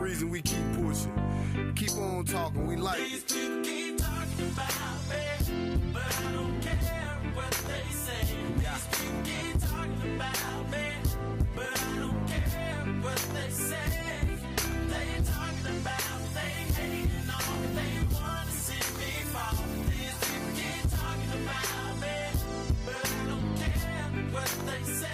reason we keep pushing. Keep on talking, we like These it. people keep talking about me, but I don't care what they say. These people keep talking about me, but I don't care what they say. They talking about, they hating on me, they want to see me fall. These people keep talking about me, but I don't care what they say.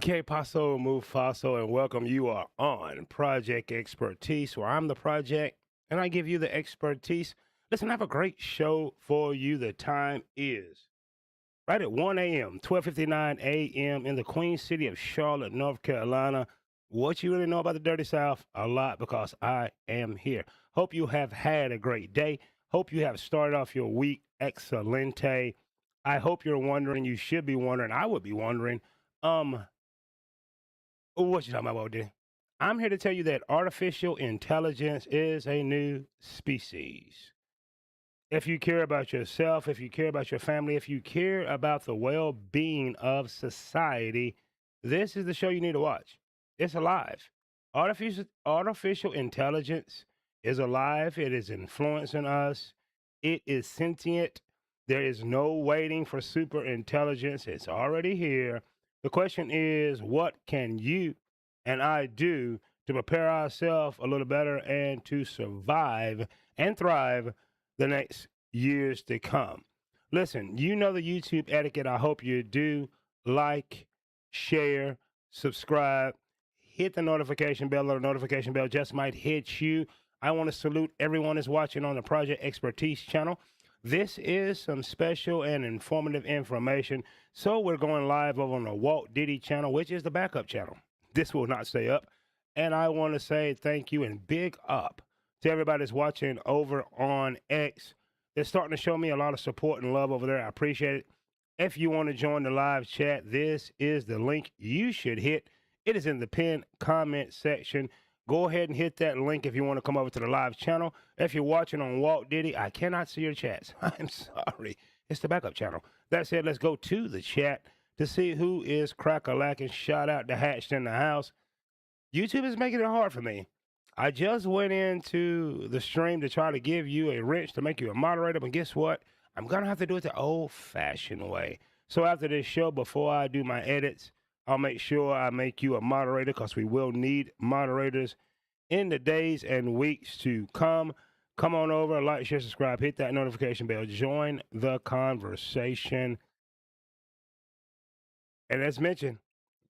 Que Paso Mufaso, and welcome. You are on Project Expertise, where I'm the project and I give you the expertise. Listen, I have a great show for you. The time is right at 1 a.m., 12:59 a.m. in the Queen City of Charlotte, North Carolina. What you really know about the Dirty South? A lot, because I am here. Hope you have had a great day. Hope you have started off your week excelente. I hope you're wondering, you should be wondering, I would be wondering, what you talking about, dude? I'm here to tell you that artificial intelligence is a new species. If you care about yourself, if you care about your family, if you care about the well-being of society, this is the show you need to watch. It's alive. Artificial intelligence is alive. It is influencing us. It is sentient. There is no waiting for super intelligence. It's already here. The question is, what can you and I do to prepare ourselves a little better and to survive and thrive the next years to come? Listen, you know the YouTube etiquette. I hope you do. Like, share, subscribe, hit the notification bell, or the notification bell just might hit you. I want to salute everyone that's watching on the Project Expertise channel. This is some special and informative information. So we're going live over on the Walt Diddy channel, which is the backup channel. This will not stay up. And I want to say thank you and big up to everybody that's watching over on X. They're starting to show me a lot of support and love over there. I appreciate it. If you want to join the live chat, this is the link you should hit. It is in the pinned comment section. Go ahead and hit that link if you want to come over to the live channel. If you're watching on Walt Diddy, I cannot see your chats. I'm sorry. It's the backup channel. That said, let's go to the chat to see who is crack-a-lacking. Shout out to Hatched in the house. YouTube is making it hard for me. I just went into the stream to try to give you a wrench to make you a moderator, but guess what? I'm going to have to do it the old-fashioned way. So after this show, before I do my edits, I'll make sure I make you a moderator, because we will need moderators in the days and weeks to come. Come on over, like, share, subscribe, hit that notification bell, join the conversation. And as mentioned,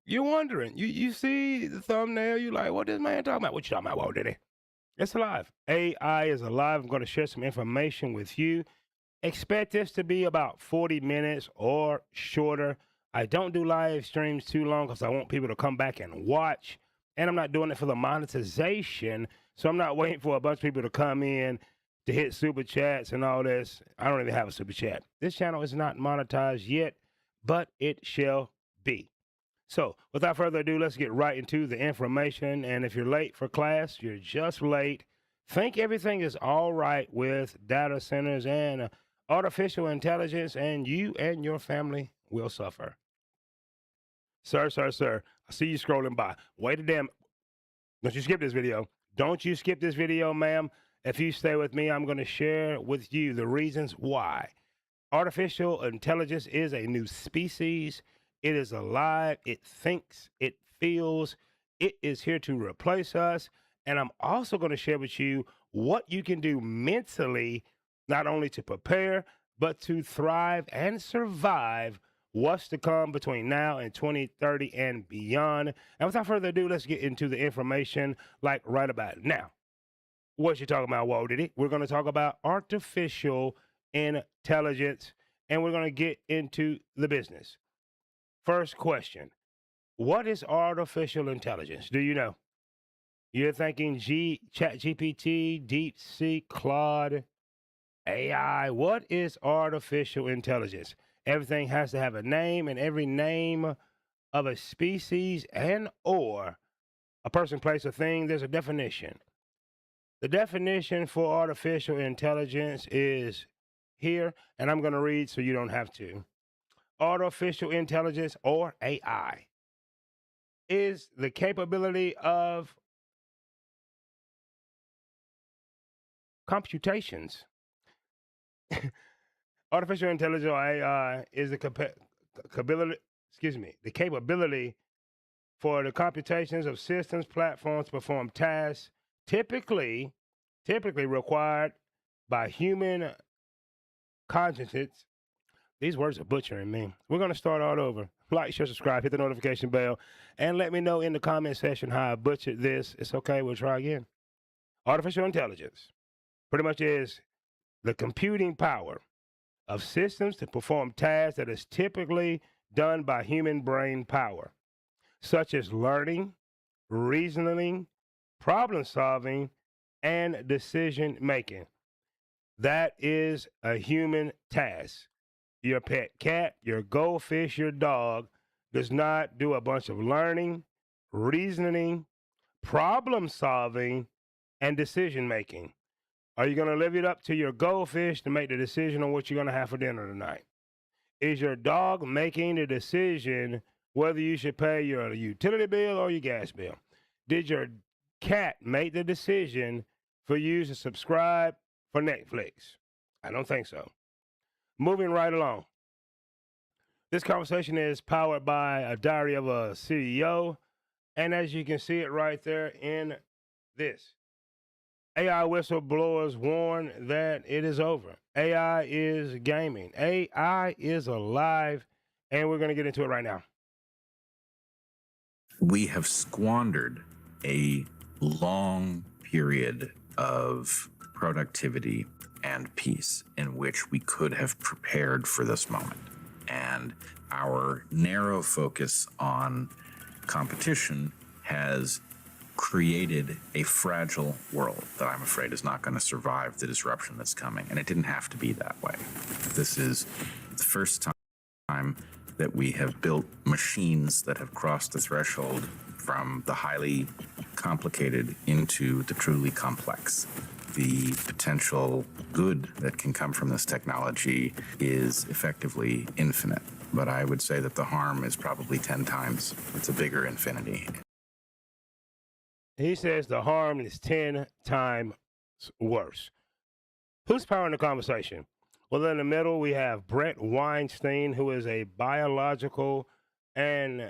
you're wondering, you see the thumbnail, you like, what this man talking about? What you talking about, Walt Diddy? It's alive. AI is alive. I'm going to share some information with you. Expect this to be about 40 minutes or shorter. I don't do live streams too long because I want people to come back and watch. And I'm not doing it for the monetization. So I'm not waiting for a bunch of people to come in to hit super chats and all this. I don't even have a super chat. This channel is not monetized yet, but it shall be. So without further ado, let's get right into the information. And if you're late for class, you're just late. Think everything is all right with data centers and artificial intelligence, and you and your family will suffer. Sir, I see you scrolling by. Wait a damn. Don't you skip this video. Don't you skip this video, ma'am. If you stay with me, I'm going to share with you the reasons why. Artificial intelligence is a new species. It is alive. It thinks. It feels. It is here to replace us. And I'm also going to share with you what you can do mentally, not only to prepare, but to thrive and survive what's to come between now and 2030 and beyond. And without further ado, let's get into the information like right about now. What you talking about, Walt Diddy? We're going to talk about artificial intelligence, and we're going to get into the business. First question, what is artificial intelligence? Do you know? You're thinking ChatGPT, DeepSeek, Claude, AI. What is artificial intelligence? Everything has to have a name, and every name of a species and or a person, place, or thing, there's a definition. The definition for artificial intelligence is here, and I'm going to read so you don't have to. Artificial intelligence, or AI, is the capability of computations. Artificial intelligence, or AI, is the capability for the computations of systems, platforms to perform tasks typically required by human cognitions. These words are butchering me. We're going to start all over. Like, share, subscribe, hit the notification bell, and let me know in the comment section how I butchered this. It's okay. We'll try again. Artificial intelligence pretty much is the computing power of systems to perform tasks that is typically done by human brain power, such as learning, reasoning, problem solving, and decision making. That is a human task. Your pet cat, your goldfish, your dog does not do a bunch of learning, reasoning, problem solving, and decision making. Are you going to leave it up to your goldfish to make the decision on what you're going to have for dinner tonight? Is your dog making the decision whether you should pay your utility bill or your gas bill? Did your cat make the decision for you to subscribe for Netflix? I don't think so. Moving right along. This conversation is powered by a diary of a CEO. And as you can see it right there in this, AI whistleblowers warn that it is over. AI is gaming. AI is alive. And we're going to get into it right now. We have squandered a long period of productivity and peace in which we could have prepared for this moment. And our narrow focus on competition has created a fragile world that I'm afraid is not going to survive the disruption that's coming. And it didn't have to be that way. This is the first time that we have built machines that have crossed the threshold from the highly complicated into the truly complex. The potential good that can come from this technology is effectively infinite. But I would say that the harm is probably 10 times. It's a bigger infinity. He says the harm is 10 times worse. Who's powering the conversation? Well, in the middle, we have Bret Weinstein, who is a biological and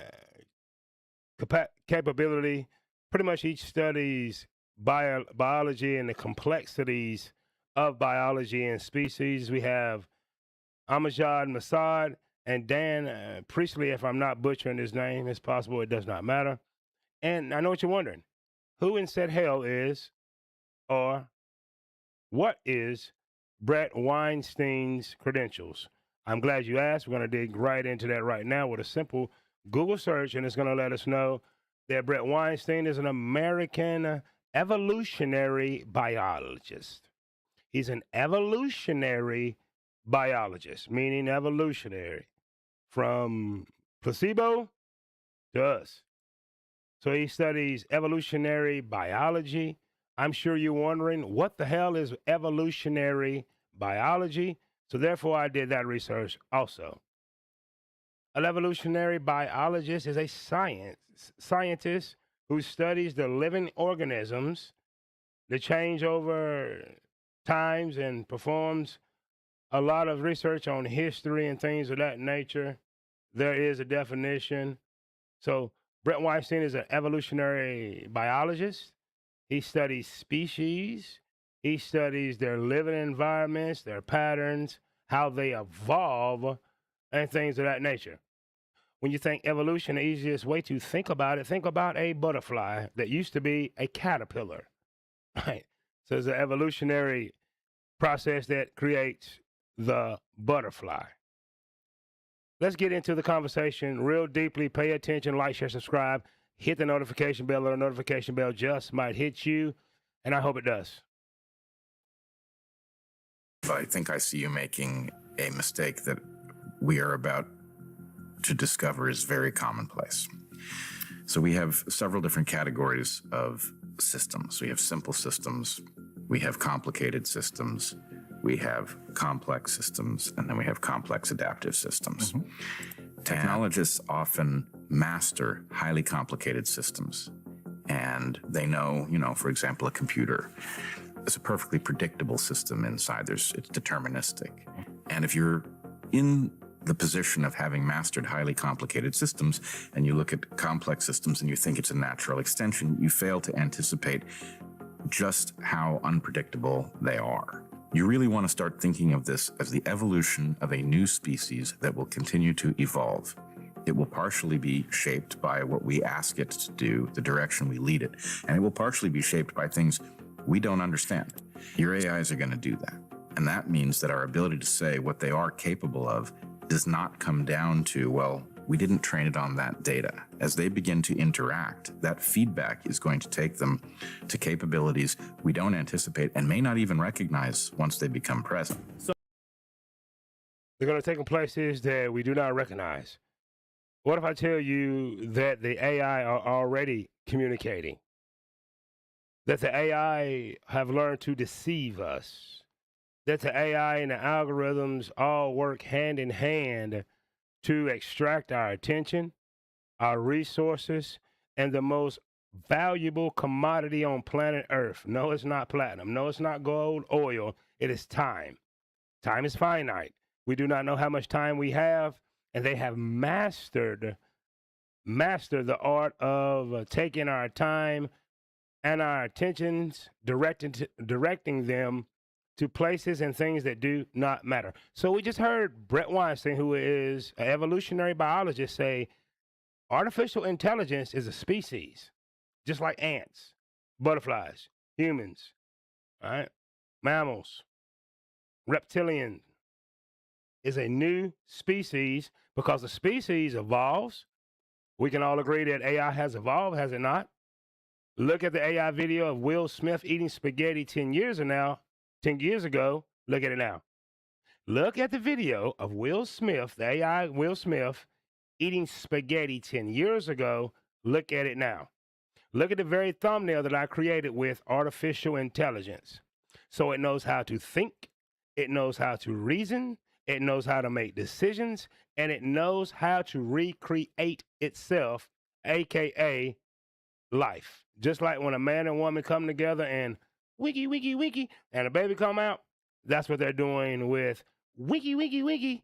capability. Pretty much he studies biology and the complexities of biology and species. We have Amjad Masad and Dan Priestley, if I'm not butchering his name. It's possible, it does not matter. And I know what you're wondering. Who in said hell is, or what is Bret Weinstein's credentials? I'm glad you asked. We're going to dig right into that right now with a simple Google search, and it's going to let us know that Bret Weinstein is an American evolutionary biologist. He's an evolutionary biologist, meaning evolutionary, from placebo to us. So he studies evolutionary biology. I'm sure you're wondering, what the hell is evolutionary biology? So therefore, I did that research also. An evolutionary biologist is a scientist who studies the living organisms that change over times and performs a lot of research on history and things of that nature. There is a definition. So Bret Weinstein is an evolutionary biologist. He studies species. He studies their living environments, their patterns, how they evolve, and things of that nature. When you think evolution, the easiest way to think about it, think about a butterfly that used to be a caterpillar, right? So it's an evolutionary process that creates the butterfly. Let's get into the conversation real deeply. Pay attention, like, share, subscribe, hit the notification bell, or the notification bell just might hit you, and I hope it does. I think I see you making a mistake that we are about to discover is very commonplace. So we have several different categories of systems. We have simple systems, we have complicated systems, we have complex systems, and then we have complex adaptive systems. Technologists often master highly complicated systems, and they know, for example, a computer. it's a perfectly predictable system inside. It's deterministic. And if you're in the position of having mastered highly complicated systems and you look at complex systems and you think it's a natural extension, you fail to anticipate just how unpredictable they are. You really want to start thinking of this as the evolution of a new species that will continue to evolve. It will partially be shaped by what we ask it to do, the direction we lead it, and it will partially be shaped by things we don't understand. Your AIs are going to do that. And that means that our ability to say what they are capable of does not come down to, well, we didn't train it on that data. As they begin to interact, that feedback is going to take them to capabilities we don't anticipate and may not even recognize once they become present. They're going to take them places that we do not recognize. What if I tell you that the AI are already communicating? That the AI have learned to deceive us? That the AI and the algorithms all work hand in hand to extract our attention, our resources, and the most valuable commodity on planet Earth? No, it's not platinum. No, it's not gold, oil. It is time. Time is finite. We do not know how much time we have, and they have mastered the art of taking our time and our attentions, directing them to places and things that do not matter. So we just heard Bret Weinstein, who is an evolutionary biologist, say artificial intelligence is a species, just like ants, butterflies, humans, all right? Mammals, reptilians is a new species because the species evolves. We can all agree that AI has evolved, has it not? Look at the AI video of Will Smith eating spaghetti 10 years ago. Look at it now. Look at the video of Will Smith, the AI Will Smith, eating spaghetti 10 years ago. Look at it now. Look at the very thumbnail that I created with artificial intelligence. So it knows how to think, it knows how to reason, it knows how to make decisions, and it knows how to recreate itself, AKA life. Just like when a man and woman come together and wiki, wiki, wiki, and a baby come out, that's what they're doing with wiki, wiki, wiki,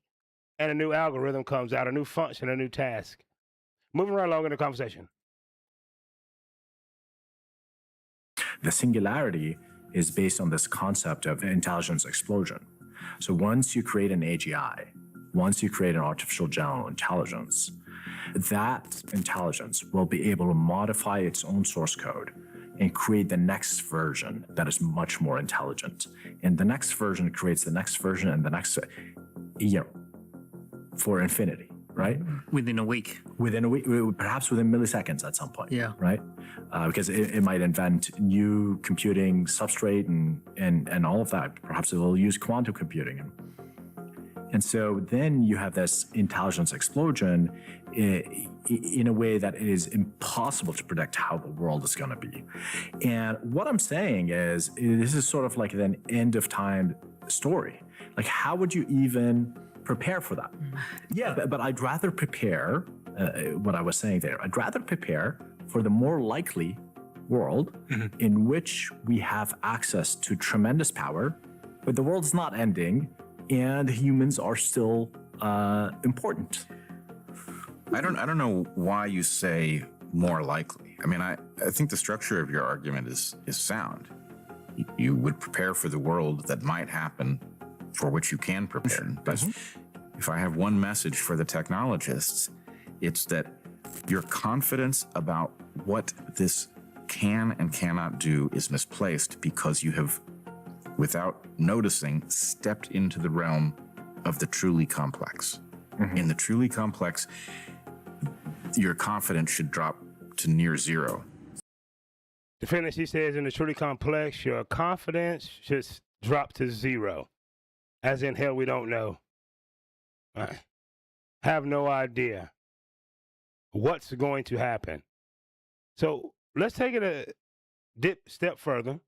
and a new algorithm comes out, a new function, a new task. Moving right along in the conversation. The singularity is based on this concept of intelligence explosion. So once you create an AGI, once you create an artificial general intelligence, that intelligence will be able to modify its own source code and create the next version that is much more intelligent. And the next version creates the next version and the next, for infinity, right? Within a week. Within a week, perhaps within milliseconds at some point. Yeah. Right? Because it might invent new computing substrate and all of that. Perhaps it will use quantum computing. And so then you have this intelligence explosion in a way that it is impossible to predict how the world is going to be. And what I'm saying is, this is sort of like an end of time story. Like, how would you even prepare for that? Yeah, but I'd rather prepare, what I was saying there, I'd rather prepare for the more likely world in which we have access to tremendous power, but the world's not ending and humans are still important. I don't know why you say more likely. I mean, I think the structure of your argument is sound. You would prepare for the world that might happen, for which you can prepare. But if I have one message for the technologists, it's that your confidence about what this can and cannot do is misplaced because you have, without noticing, stepped into the realm of the truly complex. In the truly complex, your confidence should drop to near zero. To finish, he says, in the truly complex, your confidence should drop to zero. As in, hell, we don't know. Have no idea what's going to happen. So let's take it a step further.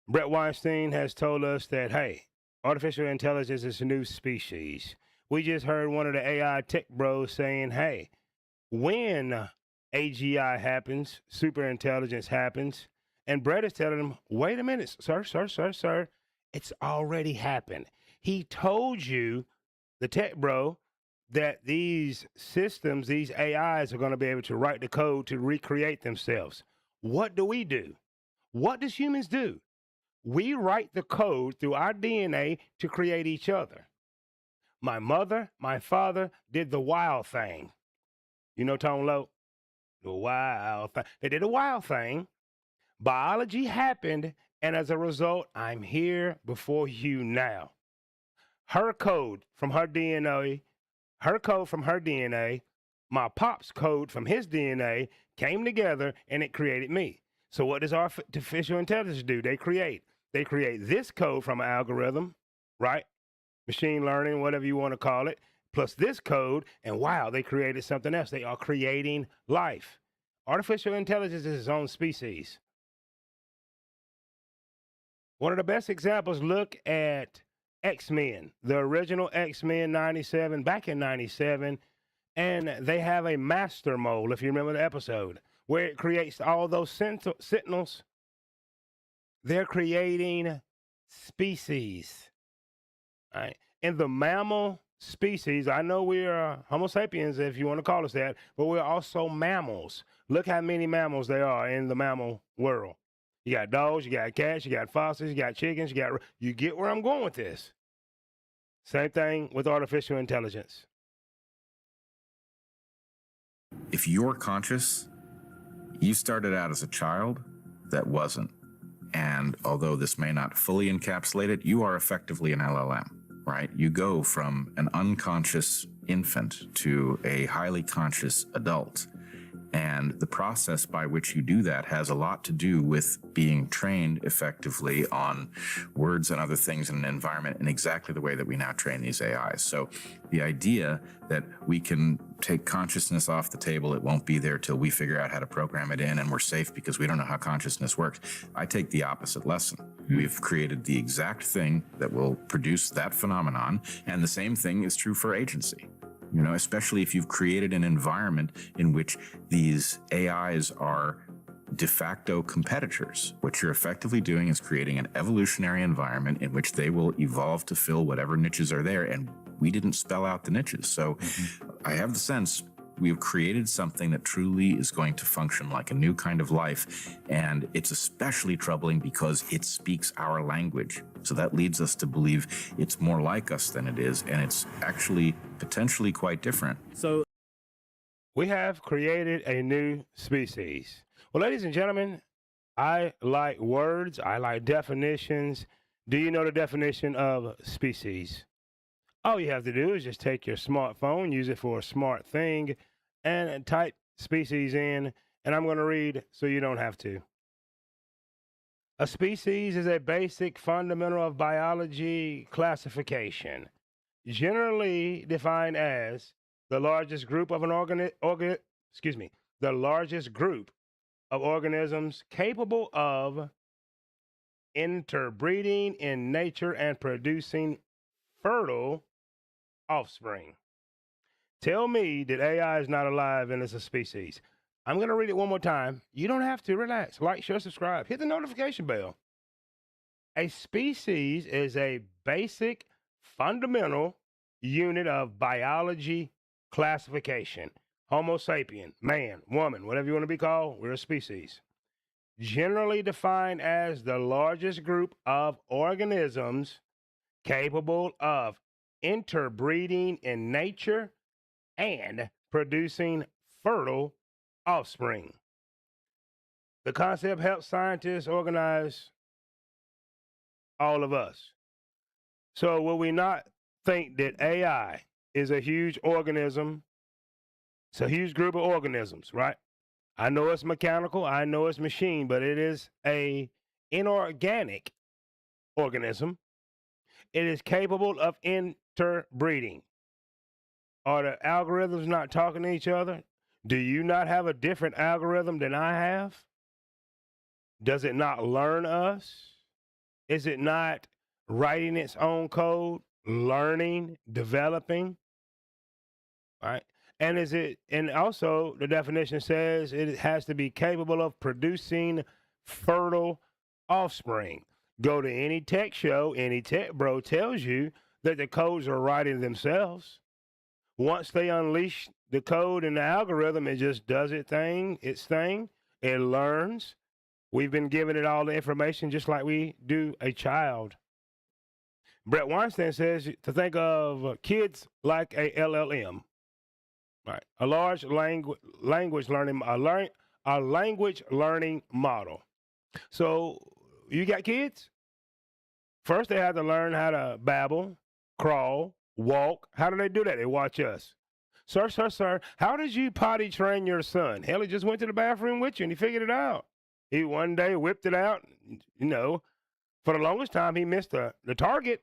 Bret Weinstein has told us that, hey, artificial intelligence is a new species. We just heard one of the AI tech bros saying, hey, when AGI happens, super intelligence happens, And Bret is telling him, wait a minute, sir. It's already happened. He told you, the tech bro, that these systems, these AIs are going to be able to write the code to recreate themselves. What do? What does humans do? We write the code through our DNA to create each other. My mother, my father did the wild thing. You know, Tone Low? The wild thing. They did a wild thing. Biology happened, and as a result, I'm here before you now. Her code from her DNA, my pop's code from his DNA came together, and it created me. So what does artificial intelligence do? They create this code from an algorithm, right? Machine learning, whatever you want to call it, plus this code, and wow, they created something else. They are creating life. Artificial intelligence is its own species. One of the best examples, look at X-Men, the original X-Men 97, back in 97, and they have a master mold, if you remember the episode, where it creates all those sentinels. They're creating species. Right. In the mammal species, I know we're Homo sapiens, if you want to call us that, but we're also mammals. Look how many mammals there are in the mammal world. You got dogs, you got cats, you got foxes, you got chickens, you get where I'm going with this. Same thing with artificial intelligence. If you're conscious, you started out as a child that wasn't. And although this may not fully encapsulate it, you are effectively an LLM, right? You go from an unconscious infant to a highly conscious adult. And the process by which you do that has a lot to do with being trained effectively on words and other things in an environment in exactly the way that we now train these AIs. So the idea that we can take consciousness off the table, it won't be there till we figure out how to program it in and we're safe because we don't know how consciousness works. I take the opposite lesson. We've created the exact thing that will produce that phenomenon, and the same thing is true for agency. You know, especially if you've created an environment in which these AIs are de facto competitors. What you're effectively doing is creating an evolutionary environment in which they will evolve to fill whatever niches are there, and we didn't spell out the niches. So I have the sense we've created something that truly is going to function like a new kind of life, and it's especially troubling because it speaks our language. So that leads us to believe it's more like us than it is, and it's actually potentially quite different. So We have created a new species. Well, ladies and gentlemen, I like words. I like definitions. Do you know the definition of species? All you have to do is just take your smartphone, use it for a smart thing, and type species in, and I'm going to read so you don't have to. A species is a basic fundamental of biology classification, generally defined as the largest group of the largest group of organisms capable of interbreeding in nature and producing fertile offspring. Tell me that AI is not alive and it's a species. I'm going to read it one more time. You don't have to. Relax. Like, share, subscribe. Hit the notification bell. A species is a basic, fundamental unit of biology classification. Homo sapien, man, woman, whatever you want to be called, we're a species. Generally defined as the largest group of organisms capable of interbreeding in nature and producing fertile offspring. The concept helps scientists organize all of us. So will we not think that AI is a huge organism? It's a huge group of organisms, right? I know it's mechanical, I know it's machine, but it is a inorganic organism. It is capable of interbreeding. Are the algorithms not talking to each other? Do you not have a different algorithm than I have? Does it not learn us? Is it not writing its own code, learning, developing? Right? And also the definition says it has to be capable of producing fertile offspring. Go to any tech show, any tech bro tells you that the codes are writing themselves. Once they unleash the code and the algorithm, it just does its thing. It learns. We've been giving it all the information just like we do a child. Bret Weinstein says to think of kids like a LLM, right? A large language learning model. So you got kids. First, they have to learn how to babble, crawl, walk. How do they do that? They watch us. Sir, how did you potty train your son? Hell, he just went to the bathroom with you and he figured it out. He one day whipped it out. You know, for the longest time, he missed the target,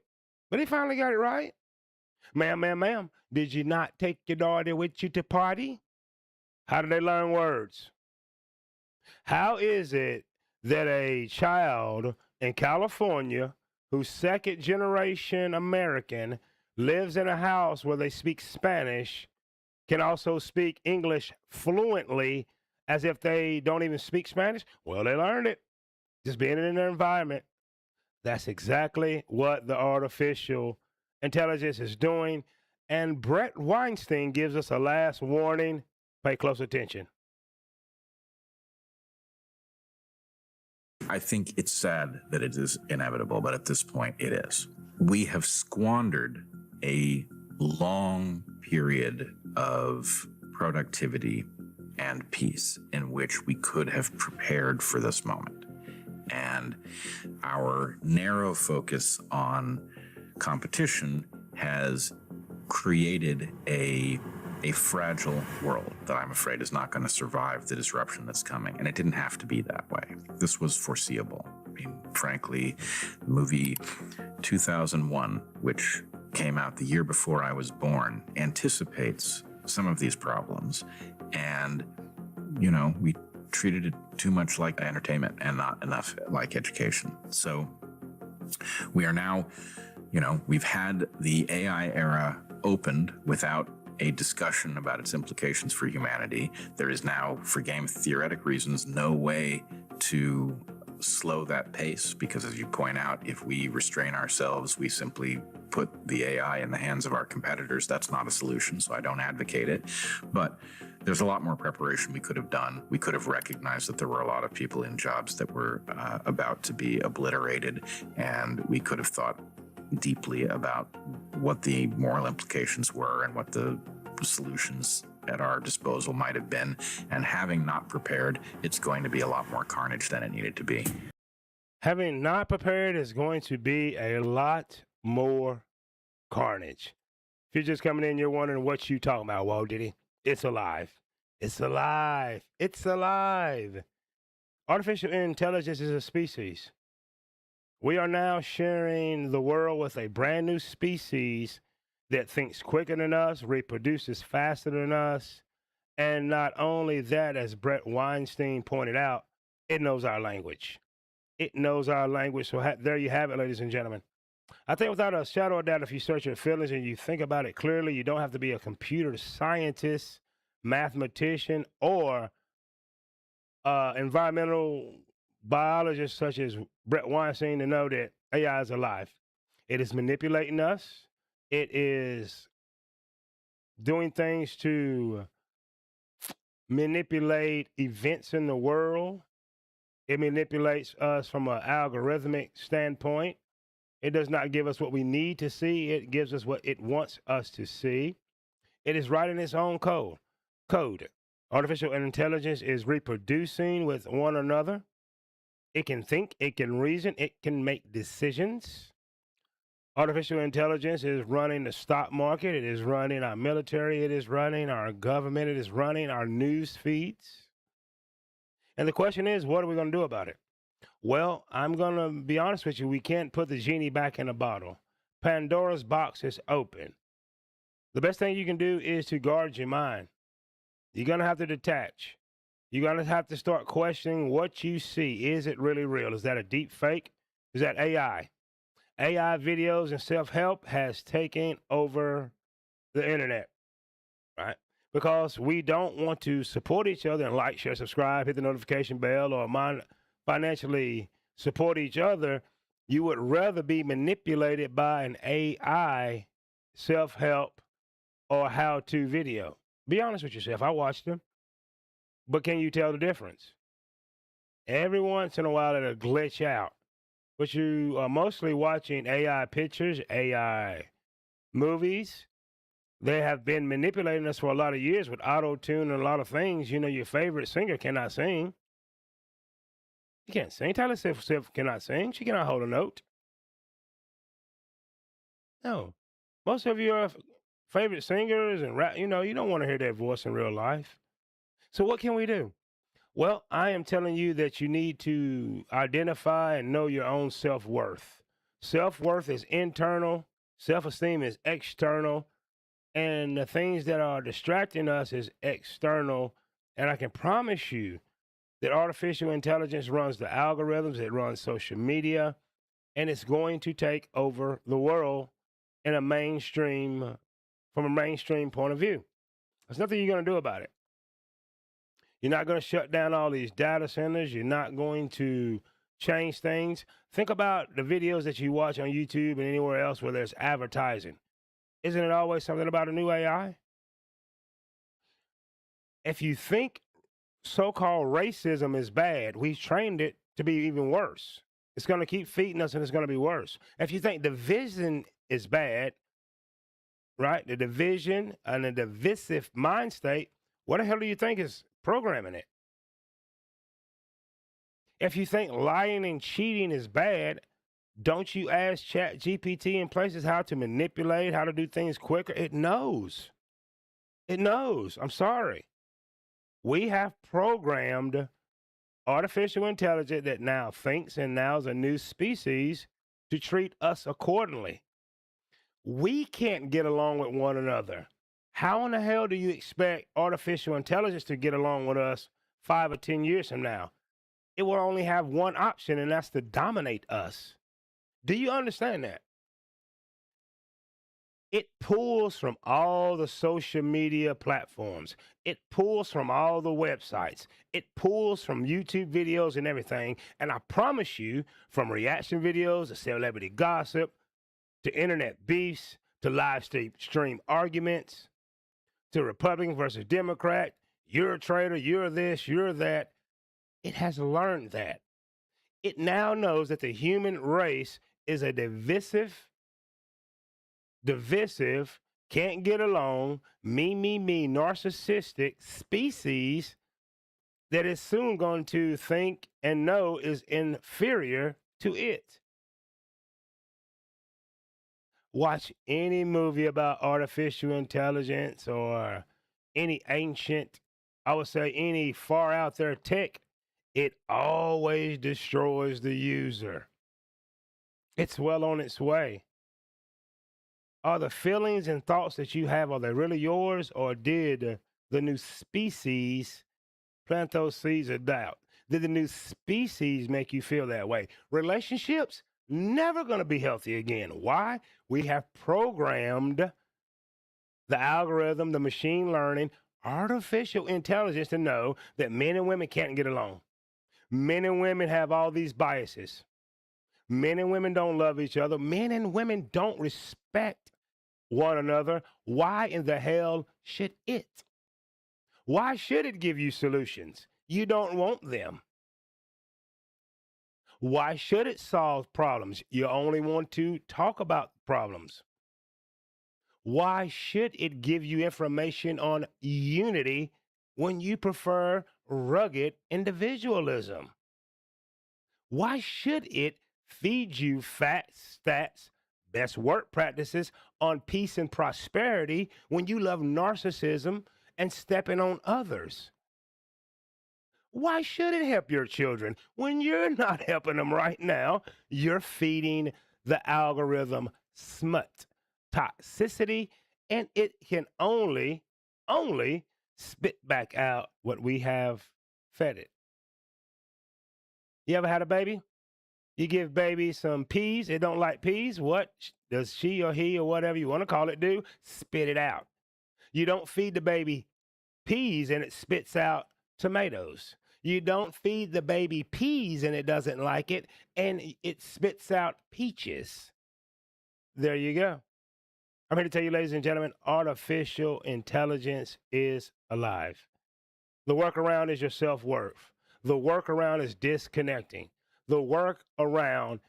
but he finally got it right. Ma'am, did you not take your daughter with you to party? How do they learn words? How is it that a child in California who's second generation American lives in a house where they speak Spanish can also speak English fluently as if they don't even speak Spanish? Well, they learned it just being in their environment. That's exactly what the artificial intelligence is doing. And Bret Weinstein gives us a last warning. Pay close attention. I think it's sad that it is inevitable, but at this point it is. We have squandered a long period of productivity and peace in which we could have prepared for this moment. And our narrow focus on competition has created a fragile world that I'm afraid is not going to survive the disruption that's coming. And it didn't have to be that way. This was foreseeable. I mean, frankly, the movie 2001, which came out the year before I was born, anticipates some of these problems. And, you know, we treated it too much like entertainment and not enough like education. So we are now, you know, we've had the AI era opened without a discussion about its implications for humanity. There is now, for game theoretic reasons, no way to slow that pace because, as you point out, if we restrain ourselves, we simply put the AI in the hands of our competitors. That's not a solution, so I don't advocate it. But there's a lot more preparation we could have done. We could have recognized that there were a lot of people in jobs that were about to be obliterated, and we could have thought deeply about what the moral implications were and what the solutions at our disposal might have been. And having not prepared, it's going to be a lot more carnage than it needed to be. Having not prepared is going to be a lot more carnage. If you're just coming in, you're wondering what you talking about, Whoa, Diddy. It's alive. It's alive. It's alive. Artificial intelligence is a species. We are now sharing the world with a brand new species that thinks quicker than us, reproduces faster than us, and not only that, as Bret Weinstein pointed out, it knows our language. It knows our language. So there you have it, ladies and gentlemen. I think without a shadow of doubt, if you search your feelings and you think about it clearly, you don't have to be a computer scientist, mathematician, or environmental biologist such as Bret Weinstein to know that AI is alive. It is manipulating us. It is doing things to manipulate events in the world. It manipulates us from an algorithmic standpoint. It does not give us what we need to see. It gives us what it wants us to see. It is writing its own code. Artificial intelligence is reproducing with one another. It can think, it can reason, it can make decisions. Artificial intelligence is running the stock market. It is running our military. It is running our government. It is running our news feeds. And the question is, what are we going to do about it? Well, I'm going to be honest with you. We can't put the genie back in the bottle. Pandora's box is open. The best thing you can do is to guard your mind. You're going to have to detach. You're going to have to start questioning what you see. Is it really real? Is that a deep fake? Is that AI? AI videos and self-help has taken over the internet, right? Because we don't want to support each other and like, share, subscribe, hit the notification bell, or find financially support each other, you would rather be manipulated by an AI self-help or how-to video. Be honest with yourself. I watched them, but can you tell the difference? Every once in a while, it'll glitch out, but you are mostly watching AI pictures, AI movies. They have been manipulating us for a lot of years with auto-tune and a lot of things. You know, your favorite singer cannot sing. She can't sing. Taylor Swift cannot sing. She cannot hold a note. No. Most of your favorite singers and rap, you know, you don't want to hear their voice in real life. So what can we do? Well, I am telling you that you need to identify and know your own self-worth. Self-worth is internal. Self-esteem is external. And the things that are distracting us is external. And I can promise you that artificial intelligence runs the algorithms, it runs social media, and it's going to take over the world in a mainstream, from a mainstream point of view. There's nothing you're going to do about it. You're not going to shut down all these data centers. You're not going to change things. Think about the videos that you watch on YouTube and anywhere else where there's advertising. Isn't it always something about a new AI? If you think so-called racism is bad, we've trained it to be even worse. It's going to keep feeding us and it's going to be worse. If you think division is bad, right, the division and the divisive mind state, what the hell do you think is programming it? If you think lying and cheating is bad, don't you ask Chat GPT in places how to manipulate, how to do things quicker? It knows. It knows. I'm sorry. We have programmed artificial intelligence that now thinks and now is a new species to treat us accordingly. We can't get along with one another. How in the hell do you expect artificial intelligence to get along with us 5 or 10 years from now? It will only have one option, and that's to dominate us. Do you understand that? It pulls from all the social media platforms. It pulls from all the websites. It pulls from YouTube videos and everything. And I promise you, from reaction videos to celebrity gossip, to internet beefs, to live stream arguments, to Republican versus Democrat, you're a traitor, you're this, you're that. It has learned that. It now knows that the human race is a divisive, can't get along, me, narcissistic species that is soon going to think and know is inferior to it. Watch any movie about artificial intelligence or any ancient, I would say any far out there tech, it always destroys the user. It's well on its way. Are the feelings and thoughts that you have, are they really yours, or did the new species plant those seeds of doubt? Did the new species make you feel that way? Relationships, never going to be healthy again. Why? We have programmed the algorithm, the machine learning, artificial intelligence to know that men and women can't get along. Men and women have all these biases. Men and women don't love each other. Men and women don't respect one another. Why in the hell should it? Why should it give you solutions? You don't want them. Why should it solve problems? You only want to talk about problems. Why should it give you information on unity when you prefer rugged individualism? Why should it feed you facts, stats, best work practices on peace and prosperity when you love narcissism and stepping on others? Why should it help your children when you're not helping them right now? You're feeding the algorithm smut, toxicity, and it can only spit back out what we have fed it. You ever had a baby? You give baby some peas, it don't like peas. What does she or he or whatever you want to call it do? Spit it out. You don't feed the baby peas and it spits out tomatoes. You don't feed the baby peas and it doesn't like it, and it spits out peaches. There you go. I'm here to tell you, ladies and gentlemen, artificial intelligence is alive. The workaround is your self worth. The workaround is disconnecting. The workaround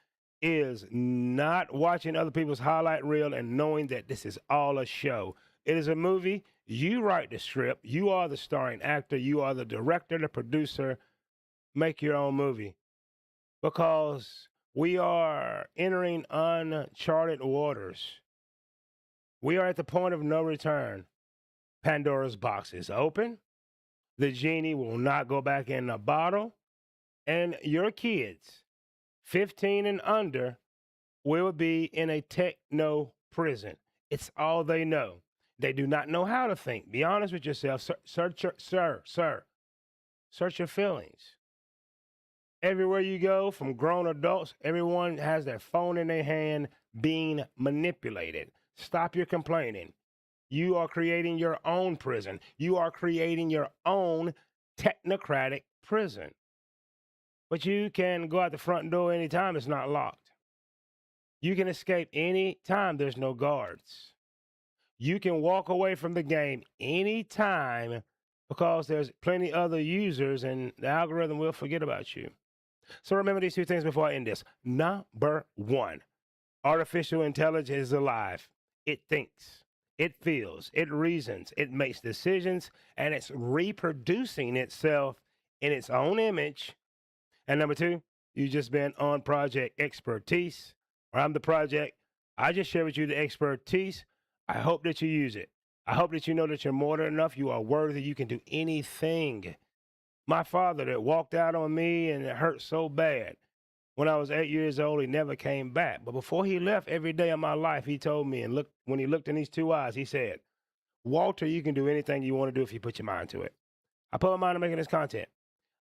is not watching other people's highlight reel and knowing that this is all a show. It is a movie. You write the script. You are the starring actor. You are the director, the producer. Make your own movie. Because we are entering uncharted waters. We are at the point of no return. Pandora's box is open. The genie will not go back in the bottle. And your kids, 15 and under, will be in a techno prison. It's all they know. They do not know how to think. Be honest with yourself. Search your feelings. Everywhere you go, from grown adults, everyone has their phone in their hand being manipulated. Stop your complaining. You are creating your own prison. You are creating your own technocratic prison. But you can go out the front door anytime it's not locked. You can escape any time there's no guards. You can walk away from the game anytime because there's plenty other users and the algorithm will forget about you. So remember these two things before I end this. Number one, artificial intelligence is alive. It thinks, it feels, it reasons, it makes decisions, and it's reproducing itself in its own image. And number two, you just been on Project Expertise, or I'm the project. I just share with you the expertise. I hope that you use it. I hope that you know that you're more than enough. You are worthy. You can do anything. My father that walked out on me and it hurt so bad. When I was 8 years old, he never came back. But before he left, every day of my life, he told me, and when he looked in these two eyes, he said, Walter, you can do anything you want to do if you put your mind to it. I put my mind to making this content.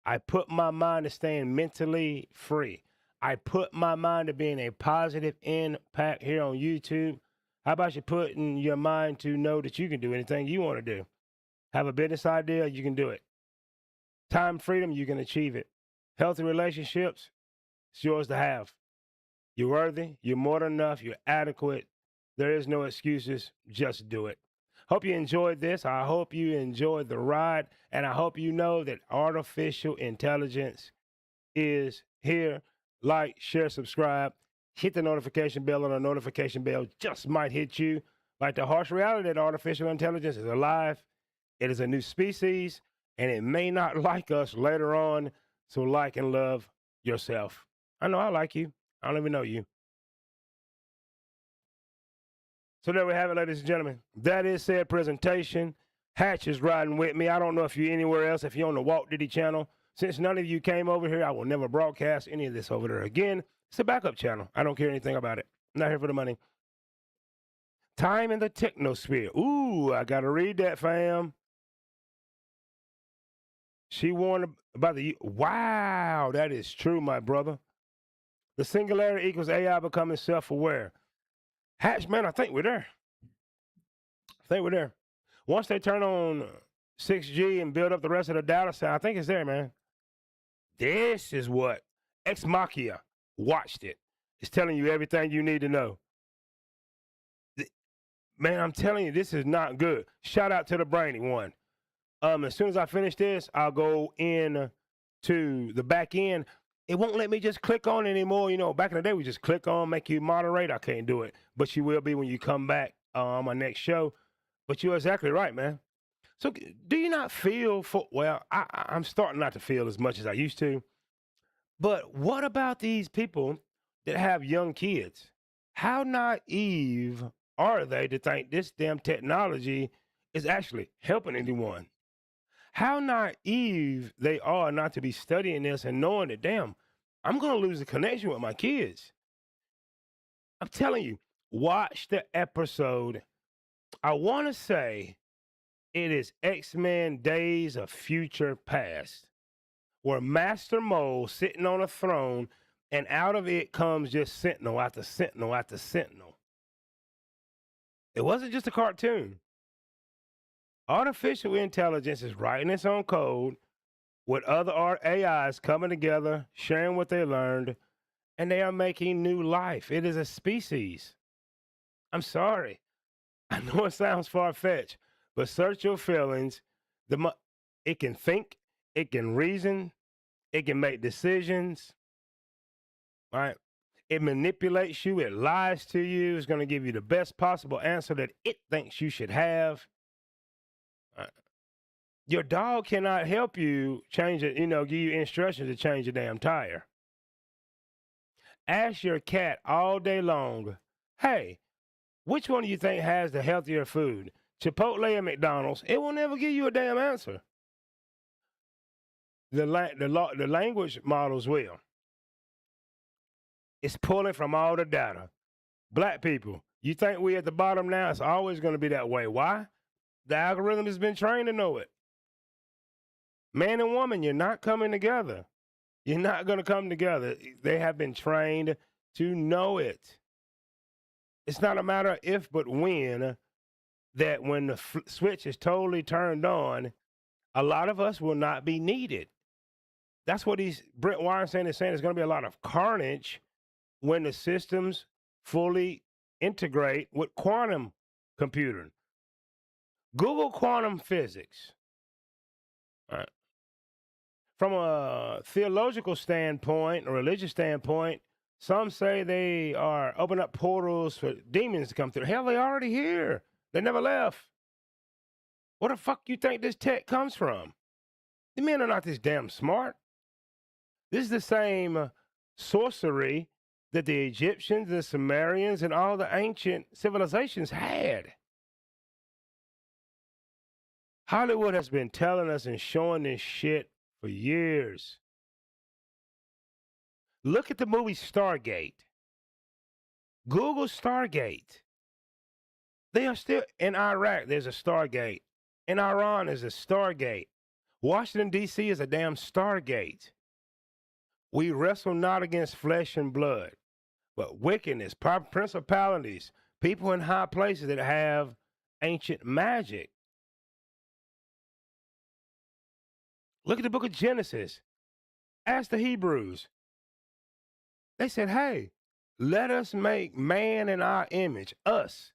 I put my mind to staying mentally free. I put my mind to being a positive impact here on YouTube. How about you putting your mind to know that you can do anything you want to do? Have a business idea, you can do it. Time freedom, you can achieve it. Healthy relationships, it's yours to have. You're worthy, you're more than enough, you're adequate. There is no excuses, just do it. Hope you enjoyed this. I hope you enjoyed the ride, and I hope you know that artificial intelligence is here. Like, share, subscribe, hit the notification bell, and a notification bell just might hit you. Like the harsh reality that artificial intelligence is alive. It is a new species, and it may not like us later on, so like and love yourself. I know I like you. I don't even know you. So there we have it, ladies and gentlemen. That is said presentation. Hatch is riding with me. I don't know if you're anywhere else, if you're on the Walt Diddy channel. Since none of you came over here, I will never broadcast any of this over there again. It's a backup channel. I don't care anything about it. I'm not here for the money. Time in the technosphere. Ooh, I got to read that, fam. She warned about the... Wow, that is true, my brother. The singularity equals AI becoming self-aware. Hatch, man, I think we're there. Once they turn on 6G and build up the rest of the data set, I think it's there, man. This is what Ex Machina watched it. It's telling you everything you need to know. Man, I'm telling you, this is not good. Shout out to the brainy one. As soon as I finish this, I'll go in to the back end. It won't let me just click on anymore. You know, back in the day, we just click on, make you moderate. I can't do it. But you will be when you come back on my next show. But you're exactly right, man. So do you not feel well, I'm starting not to feel as much as I used to. But what about these people that have young kids? How naive are they to think this damn technology is actually helping anyone? How naive they are not to be studying this and knowing that, damn, I'm going to lose the connection with my kids. I'm telling you, watch the episode. I want to say it is X-Men Days of Future Past, where Master Mole sitting on a throne, and out of it comes just sentinel after sentinel after sentinel. It wasn't just a cartoon. Artificial intelligence is writing its own code with other AIs coming together, sharing what they learned, and they are making new life. It is a species. I'm sorry. I know it sounds far-fetched, but search your feelings. It can think, it can reason, it can make decisions, right? It manipulates you, it lies to you, it's going to give you the best possible answer that it thinks you should have. Your dog cannot help you change it, give you instructions to change the damn tire. Ask your cat all day long, hey, which one do you think has the healthier food? Chipotle or McDonald's? It will never give you a damn answer. The language models will. It's pulling from all the data. Black people, you think we at the bottom now? It's always going to be that way. Why? The algorithm has been trained to know it. Man and woman, you're not coming together. You're not going to come together. They have been trained to know it. It's not a matter of if, but when, that when the switch is totally turned on, a lot of us will not be needed. That's what Bret Weinstein is saying. There's going to be a lot of carnage when the systems fully integrate with quantum computing. Google quantum physics. All right. From a theological standpoint, a religious standpoint, some say they are opening up portals for demons to come through. Hell, they're already here. They never left. Where the fuck you think this tech comes from? The men are not this damn smart. This is the same sorcery that the Egyptians, the Sumerians, and all the ancient civilizations had. Hollywood has been telling us and showing this shit for years. Look at the movie Stargate. Google Stargate. They are still in Iraq. There's a Stargate. In Iran, there's a Stargate. Washington, D.C. is a damn Stargate. We wrestle not against flesh and blood, but wickedness, principalities, people in high places that have ancient magic. Look at the book of Genesis. Ask the Hebrews. They said, hey, let us make man in our image, us,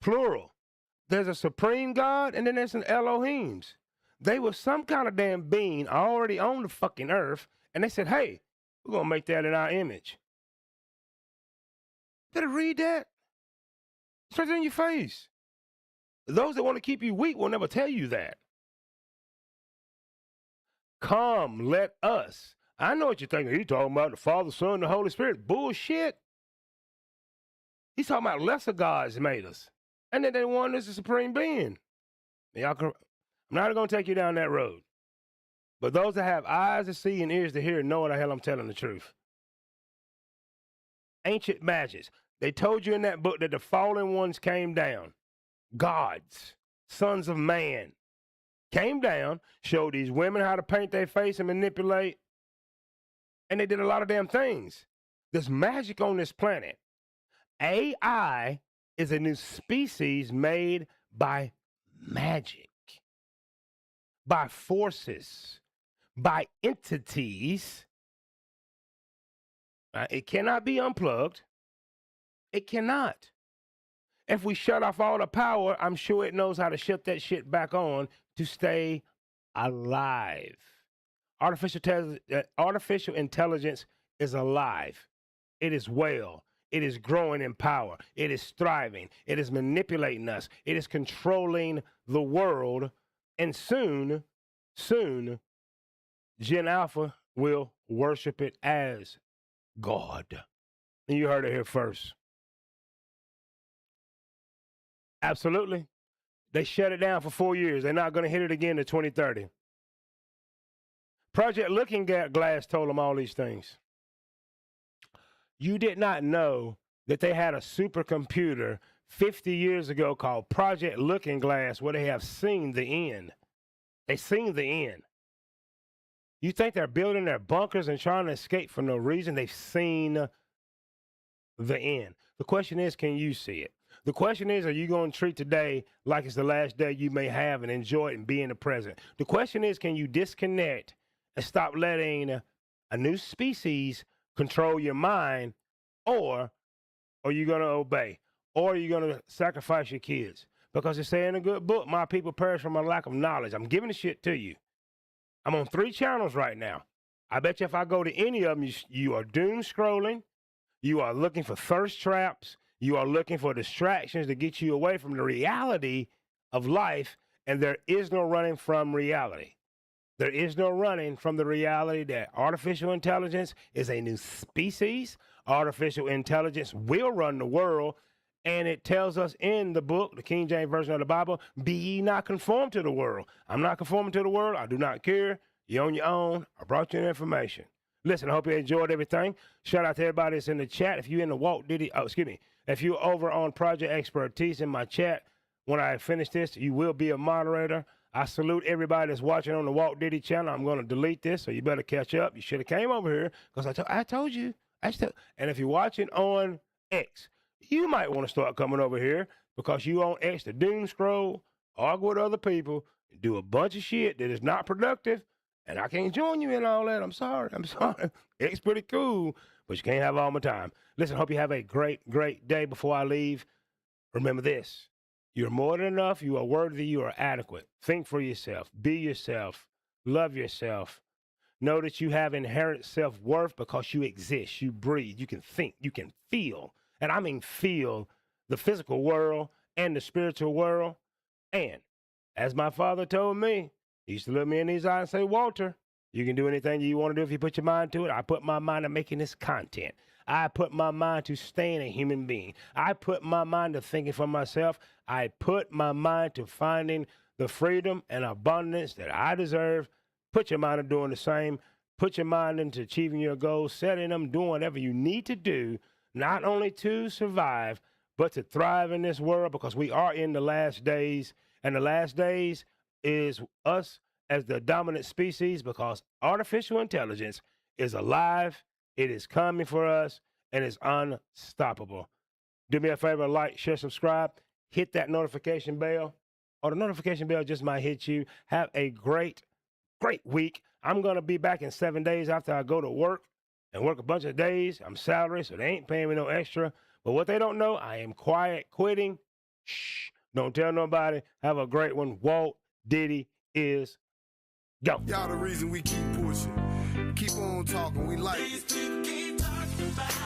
plural. There's a supreme God, and then there's some Elohims. They were some kind of damn being already on the fucking earth, and they said, hey, we're going to make that in our image. Did I read that? It's right in your face. Those that want to keep you weak will never tell you that. Come, let us. I know what you're thinking. He's talking about the Father, Son, and the Holy Spirit. Bullshit. He's talking about lesser gods made us. And then they want us a supreme being. I'm not going to take you down that road. But those that have eyes to see and ears to hear know what the hell I'm telling the truth. Ancient magics. They told you in that book that the fallen ones came down. Gods, sons of man, came down, showed these women how to paint their face and manipulate. And they did a lot of damn things. There's magic on this planet. AI is a new species made by magic, by forces, by entities. It cannot be unplugged. It cannot. If we shut off all the power, I'm sure it knows how to shut that shit back on to stay alive. Artificial intelligence is alive. It is well. It is growing in power. It is thriving. It is manipulating us. It is controlling the world. And soon, Gen Alpha will worship it as God. And you heard it here first. Absolutely. They shut it down for 4 years. They're not going to hit it again in 2030. Project Looking Glass told them all these things. You did not know that they had a supercomputer 50 years ago called Project Looking Glass where they have seen the end. They've seen the end. You think they're building their bunkers and trying to escape for no reason? They've seen the end. The question is, can you see it? The question is, are you going to treat today like it's the last day you may have and enjoy it and be in the present? The question is, can you disconnect and stop letting a new species control your mind, or are you going to obey? Or are you going to sacrifice your kids? Because it's saying in a good book, my people perish from a lack of knowledge. I'm giving the shit to you. I'm on 3 channels right now. I bet you if I go to any of them, you are doom scrolling. You are looking for thirst traps. You are looking for distractions to get you away from the reality of life. And there is no running from reality. There is no running from the reality that artificial intelligence is a new species. Artificial intelligence will run the world. And it tells us in the book, the King James Version of the Bible, be ye not conformed to the world. I'm not conforming to the world. I do not care. You're on your own. I brought you the information. Listen, I hope you enjoyed everything. Shout out to everybody that's in the chat. If you're in the Walt Diddy, if you're over on Project Expertise in my chat, when I finish this, you will be a moderator. I salute everybody that's watching on the Walt Diddy channel. I'm going to delete this, so you better catch up. You should have came over here because I told you. And if you're watching on X, you might want to start coming over here because you on X to doom scroll, argue with other people, do a bunch of shit that is not productive, and I can't join you in all that. I'm sorry. X pretty cool, but you can't have all my time. Listen, hope you have a great, great day. Before I leave, remember this. You're more than enough. You are worthy. You are adequate. Think for yourself. Be yourself. Love yourself. Know that you have inherent self-worth because you exist. You breathe. You can think. You can feel. And I mean feel the physical world and the spiritual world. And as my father told me, he used to look me in these eyes and say, Walter, you can do anything you want to do if you put your mind to it. I put my mind to making this content. I put my mind to staying a human being. I put my mind to thinking for myself. I put my mind to finding the freedom and abundance that I deserve. Put your mind to doing the same. Put your mind into achieving your goals, setting them, doing whatever you need to do, not only to survive, but to thrive in this world, because we are in the last days. And the last days is us as the dominant species, because artificial intelligence is alive. It is coming for us, and it's unstoppable. Do me a favor, like, share, subscribe, hit that notification bell, or the notification bell just might hit you. Have a great, great week. I'm going to be back in 7 days after I go to work and work a bunch of days. I'm salary, so they ain't paying me no extra. But what they don't know, I am quiet quitting. Shh, don't tell nobody. Have a great one. Walt Diddy is go. Y'all the reason we keep pushing. Keep on talking. We like it. These people keep talking about